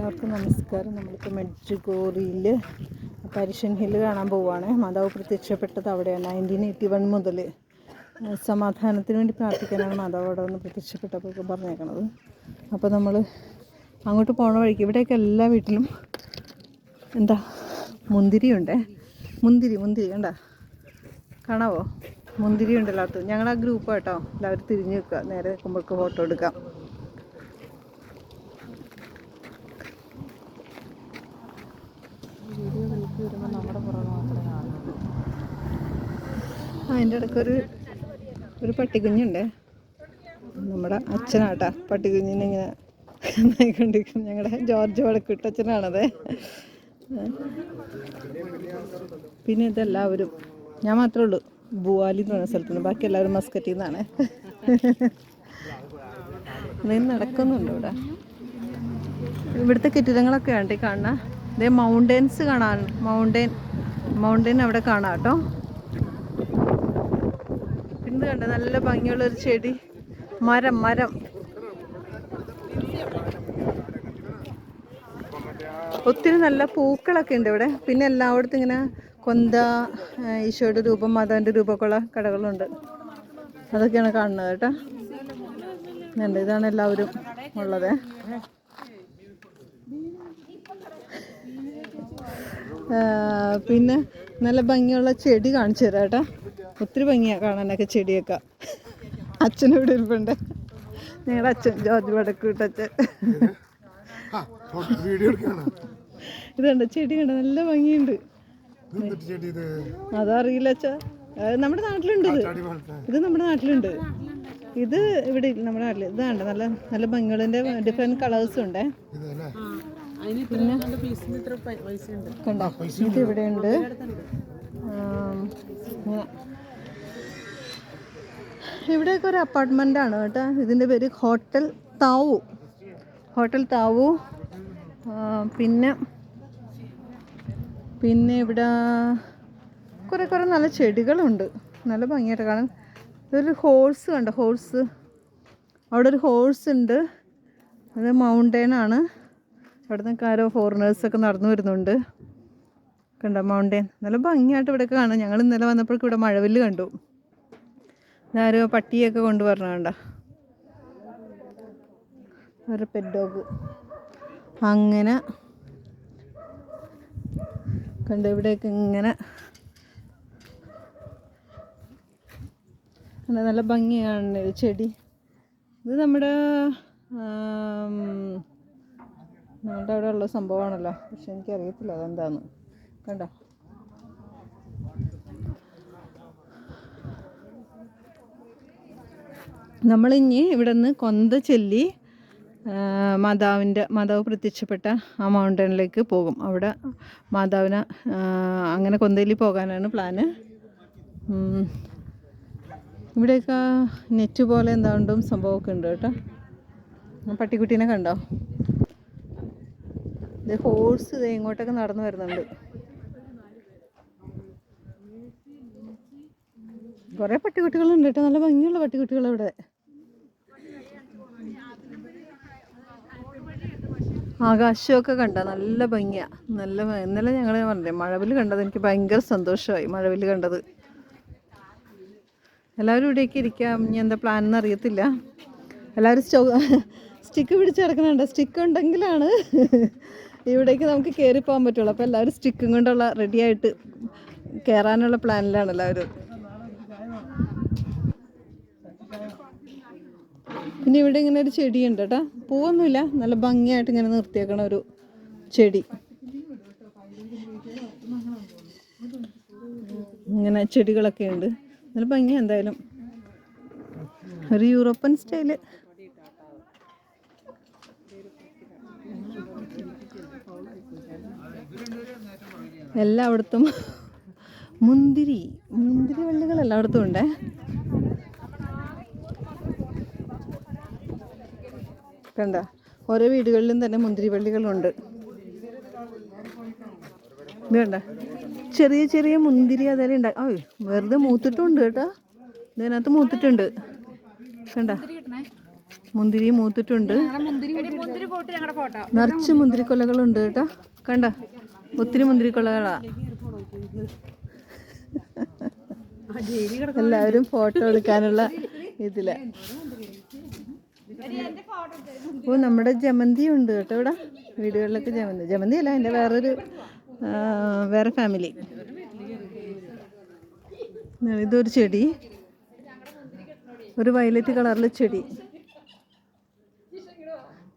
എല്ലാവർക്കും നമസ്കാരം. നമ്മളിപ്പോൾ മെഡ്ജുഗോറിയിൽ പരിഷൻ ഹില്ല് കാണാൻ പോവുകയാണ്. മാതാവ് പ്രത്യക്ഷപ്പെട്ടത് അവിടെയാണ്. 1981 മുതൽ സമാധാനത്തിന് വേണ്ടി പ്രാർത്ഥിക്കാനാണ് മാതാവ് അവിടെ വന്ന് പ്രത്യക്ഷപ്പെട്ടപ്പോൾ പറഞ്ഞേക്കണത്. അപ്പോൾ നമ്മൾ അങ്ങോട്ട് പോണ വഴിക്ക് ഇവിടെയൊക്കെ എല്ലാ വീട്ടിലും മുന്തിരിയുണ്ട്. മുന്തിരി കണ്ട കാണാവോ? മുന്തിരി ഉണ്ട് എല്ലായിടത്തും. ഞങ്ങൾ ആ ഗ്രൂപ്പ് കേട്ടോ, എല്ലാവരും തിരിഞ്ഞ് നിൽക്കുക. നേരെ നിൽക്കുമ്പോൾക്ക് ഫോട്ടോ എടുക്കാം. അതിൻ്റെ ഇടയ്ക്കൊരു പട്ടിക്കുഞ്ഞുണ്ട്. നമ്മുടെ അച്ഛനാട്ടാ പട്ടിക്കുഞ്ഞിനെ ഇങ്ങനെ നോയിക്കൊണ്ടിരിക്കും. ഞങ്ങളുടെ ജോർജ് വടക്കുട്ടച്ഛനാണത്. പിന്നെ ഇതെല്ലാവരും, ഞാൻ മാത്രമേ ഉള്ളൂ ബുവാലി എന്ന് പറഞ്ഞ സ്ഥലത്തുനിന്ന്, ബാക്കി എല്ലാവരും മസ്കറ്റിൽ നിന്നാണ്. എന്തെങ്കിലും നടക്കുന്നുണ്ട് ഇവിടെ. ഇവിടുത്തെ കെട്ടിടങ്ങളൊക്കെ ഉണ്ട് ഈ കാണുന്ന. ഇതേ മൗണ്ടെയിൻസ് കാണാൻ, മൗണ്ടെയിൻ അവിടെ കാണാം കേട്ടോ. പിന്നെ കണ്ട നല്ല ഭംഗിയുള്ളൊരു ചെടി, മരം ഒത്തിരി നല്ല പൂക്കളൊക്കെ ഉണ്ട് ഇവിടെ. പിന്നെ എല്ലായിടത്തും ഇങ്ങനെ ഈശോയുടെ രൂപം, മാതാവിൻ്റെ രൂപമൊക്കെ ഉള്ള കടകളുണ്ട്. അതൊക്കെയാണ് കാണുന്നത് കേട്ടോ. ഇതാണ് എല്ലാവരും ഉള്ളത്. പിന്നെ നല്ല ഭംഗിയുള്ള ചെടി കാണിച്ചു തരാം കേട്ടോ. ഒത്തിരി ഭംഗിയാണ് കാണാനൊക്കെ ചെടിയൊക്കെ. അച്ഛനിവിടെ ഇരിപ്പുണ്ട്, ഞങ്ങളുടെ അച്ഛൻ ജോർജ് വടക്കുട്ടച്ഛൻ. ഇതുണ്ട് ചെടി കണ്ട, നല്ല ഭംഗിയുണ്ട്. അതറിയില്ല അച്ഛാ, നമ്മുടെ നാട്ടിലുണ്ട് ഇത് നമ്മുടെ നാട്ടിലുണ്ട്. ഇത് ഇവിടെ നമ്മുടെ നാട്ടിൽ ഇതാണ്ട് നല്ല നല്ല ഭംഗികളുടെ ഡിഫറെന്റ് കളേഴ്സും ഉണ്ട്. പിന്നെ കണ്ടോ, ഇത് ഇവിടെ ഉണ്ട്. ഇവിടെയൊക്കെ ഒരു അപ്പാർട്ട്മെന്റ് ആണ് കേട്ടോ. ഇതിൻ്റെ പേര് ഹോട്ടൽ താവു. പിന്നെ ഇവിടെ കുറേ നല്ല ചെടികളുണ്ട്, നല്ല ഭംഗിയായിട്ട് കാണാൻ. ഇതൊരു ഹോഴ്സ് കണ്ടോ, അവിടെ ഒരു ഹോഴ്സ് ഉണ്ട്. അത് മൗണ്ടെയിനാണ്. അവിടെ നിന്ന് ആരോ ഫോറിനേഴ്സൊക്കെ നടന്നു വരുന്നുണ്ട്. കണ്ടോ മൗണ്ടെയിൻ, നല്ല ഭംഗിയായിട്ട് ഇവിടെയൊക്കെ കാണാം. ഞങ്ങൾ ഇന്നലെ വന്നപ്പോഴേക്കും ഇവിടെ മഴവില്ല് കണ്ടു. ആരോ പട്ടിയൊക്കെ കൊണ്ടുവരണം കണ്ടോ, ഒരു പെറ്റ് ഡോഗ്. അങ്ങനെ കണ്ടോ ഇവിടെയൊക്കെ ഇങ്ങനെ നല്ല ഭംഗിയാണ് ചെടി. ഇത് നമ്മുടെ അവിടെ ഉള്ള സംഭവമാണല്ലോ, പക്ഷെ എനിക്കറിയത്തില്ല അതെന്താന്ന്. കണ്ടോ നമ്മളിഞ്ഞി ഇവിടെ നിന്ന് കൊന്ത ചൊല്ലി മാതാവ് പ്രത്യക്ഷപ്പെട്ട ആ മൗണ്ടനിലേക്ക് പോകും. അവിടെ മാതാവിനെ അങ്ങനെ കൊന്തയിൽ പോകാനാണ് പ്ലാന്. ഇവിടെയൊക്കെ നെറ്റ് പോലെ എന്താണ്ടും സംഭവമൊക്കെ ഉണ്ട് കേട്ടോ. പട്ടിക്കുട്ടീനെ കണ്ടോ, ഇത് ഹോഴ്സ് ഇങ്ങോട്ടൊക്കെ നടന്നു വരുന്നുണ്ട്. കുറേ പട്ടിക്കുട്ടികളുണ്ട് കേട്ടോ, നല്ല ഭംഗിയുള്ള പട്ടിക്കുട്ടികൾ ഇവിടെ. ആകാശമൊക്കെ കണ്ട നല്ല ഭംഗിയാണ്, ഇന്നലെ ഞങ്ങൾ പറഞ്ഞില്ലേ മഴവില്ല് കണ്ടത്. എനിക്ക് ഭയങ്കര സന്തോഷമായി മഴവില്ല് കണ്ടത്. എല്ലാവരും ഇവിടേക്ക് ഇരിക്കാം. ഇനി എന്താ പ്ലാൻ എന്ന് അറിയത്തില്ല. എല്ലാവരും സ്റ്റിക്ക് പിടിച്ച് കിടക്കുന്നുണ്ട്. സ്റ്റിക്ക് ഉണ്ടെങ്കിലാണ് ഇവിടേക്ക് നമുക്ക് കയറി പോകാൻ പറ്റുള്ളൂ. അപ്പോൾ എല്ലാവരും സ്റ്റിക്കും കൊണ്ടുള്ള റെഡിയായിട്ട് കയറാനുള്ള പ്ലാനിലാണ് എല്ലാവരും. പിന്നെ ഇവിടെ ഇങ്ങനെ ഒരു ചെടിയുണ്ട് കേട്ടോ, പൂവൊന്നുമില്ല, നല്ല ഭംഗിയായിട്ട് ഇങ്ങനെ നിർത്തിയേക്കണ ഒരു ചെടി. ഇങ്ങനെ ചെടികളൊക്കെ ഉണ്ട്, നല്ല ഭംഗിയാണ്. എന്തായാലും ഒരു യൂറോപ്യൻ സ്റ്റൈല്. എല്ലായിടത്തും മുന്തിരി വള്ളികൾ എല്ലായിടത്തും ഉണ്ട്. കണ്ട ഓരോ വീടുകളിലും തന്നെ മുന്തിരി വള്ളികളുണ്ട്. ഇത് കണ്ട ചെറിയ മുന്തിരി അതെല്ലാം ഉണ്ടാകും. വെറുതെ മൂത്തിട്ടുണ്ട് കേട്ടോ, ഇതിനകത്ത് മൂത്തിട്ടുണ്ട്. കണ്ട മുന്തിരി മൂത്തിട്ടുണ്ട്. നിറച്ച് മുന്തിരിക്കൊലകളുണ്ട് കേട്ടോ. കണ്ട, ഒത്തിരി മുന്തിരിക്കൊലകളാ. എല്ലാവരും ഫോട്ടോ എടുക്കാനുള്ള ഇതില. ഓ, നമ്മുടെ ജമന്തി ഉണ്ട് കേട്ടോ ഇവിടെ. വീടുകളിലൊക്കെ ജമന്തി അല്ല, എൻ്റെ വേറെ ഫാമിലി. ഇതൊരു ചെടി, ഒരു വയലറ്റ് കളറിലെ ചെടി.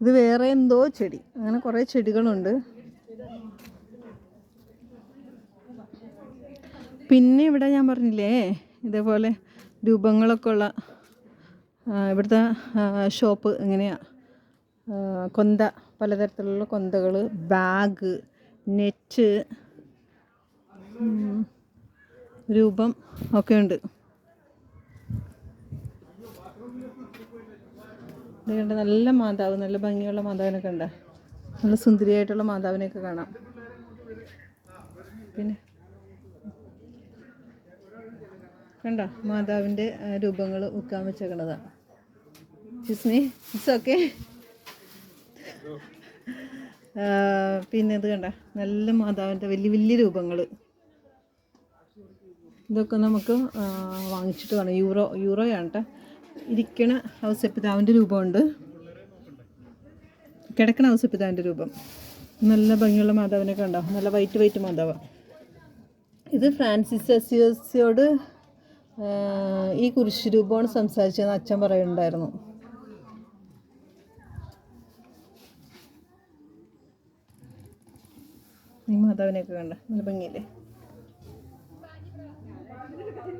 ഇത് വേറെ എന്തോ ചെടി. അങ്ങനെ കുറേ ചെടികളുണ്ട്. പിന്നെ ഇവിടെ ഞാൻ പറഞ്ഞില്ലേ ഇതേപോലെ രൂപങ്ങളൊക്കെ ഉള്ള ഇവിടുത്തെ ഷോപ്പ് എങ്ങനെയാണ്. കൊന്ത, പലതരത്തിലുള്ള കൊന്തകൾ, ബാഗ്, നെറ്റ്, രൂപം ഒക്കെ ഉണ്ട്. ഇത് കണ്ട, നല്ല മാതാവ്, നല്ല ഭംഗിയുള്ള മാതാവിനൊക്കെ ഉണ്ട്. നല്ല സുന്ദരിയായിട്ടുള്ള മാതാവിനെയൊക്കെ കാണാം. പിന്നെ കണ്ട, മാതാവിൻ്റെ രൂപങ്ങൾ വിൽക്കാൻ വെച്ചേക്കണതാണ്. It's okay. പിന്നെ ഇത് കണ്ട, നല്ല മാതാവിൻ്റെ വലിയ വലിയ രൂപങ്ങൾ. ഇതൊക്കെ നമുക്ക് വാങ്ങിച്ചിട്ട് വേണം. യൂറോയാണ് കേട്ടോ. ഇരിക്കണ ഔസേപ്പിതാവിൻ്റെ രൂപമുണ്ട്, കിടക്കണ ഔസേപ്പിതാവിൻ്റെ രൂപം. നല്ല ഭംഗിയുള്ള മാതാവിനെ കണ്ടോ, നല്ല വൈറ്റ് മാതാവാണ്. ഇത് ഫ്രാൻസിസ് അസിയോട് ഈ കുരിശ് രൂപമാണ് സംസാരിച്ചതെന്ന് അച്ഛൻ പറയുന്നുണ്ടായിരുന്നു. ഈ മാതാവിനെയൊക്കെ കണ്ട, നല്ല ഭംഗിയില്ലേ.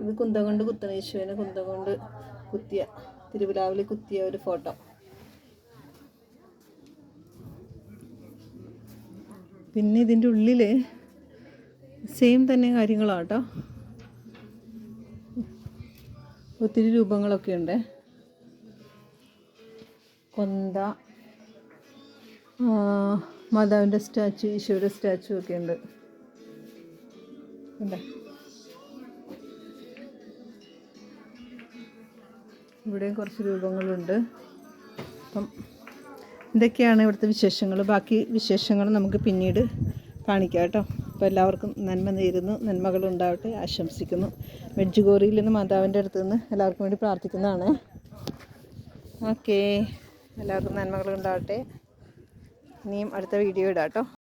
ഇത് കുന്തം കൊണ്ട് കുത്തണ, യേശുവിനെ കുന്തം കൊണ്ട് കുത്തിയ, തിരുവിലാവിൽ കുത്തിയ ഒരു ഫോട്ടോ. പിന്നെ ഇതിൻ്റെ ഉള്ളിൽ സെയിം തന്നെ കാര്യങ്ങളാണ് കേട്ടോ. ഒത്തിരി രൂപങ്ങളൊക്കെ ഉണ്ട്. കൊന്ത, മാതാവിൻ്റെ സ്റ്റാച്ചു, ഈശോയുടെ സ്റ്റാച്ചു ഒക്കെ ഉണ്ട്. ഇവിടെയും കുറച്ച് രൂപങ്ങളുണ്ട്. അപ്പം ഇതൊക്കെയാണ് ഇവിടുത്തെ വിശേഷങ്ങൾ. ബാക്കി വിശേഷങ്ങൾ നമുക്ക് പിന്നീട് കാണിക്കാം കേട്ടോ. അപ്പോൾ എല്ലാവർക്കും നന്മ നേരുന്നു, നന്മകളുണ്ടാവട്ടെ ആശംസിക്കുന്നു. മെഡ്ജുഗോറിയിൽ നിന്ന് മാതാവിൻ്റെ അടുത്ത് നിന്ന് എല്ലാവർക്കും വേണ്ടി പ്രാർത്ഥിക്കുന്നതാണ്. ഓക്കേ, എല്ലാവർക്കും നന്മകളുണ്ടാവട്ടെ. ഇനിയും അടുത്ത വീഡിയോ ഇടാം കേട്ടോ.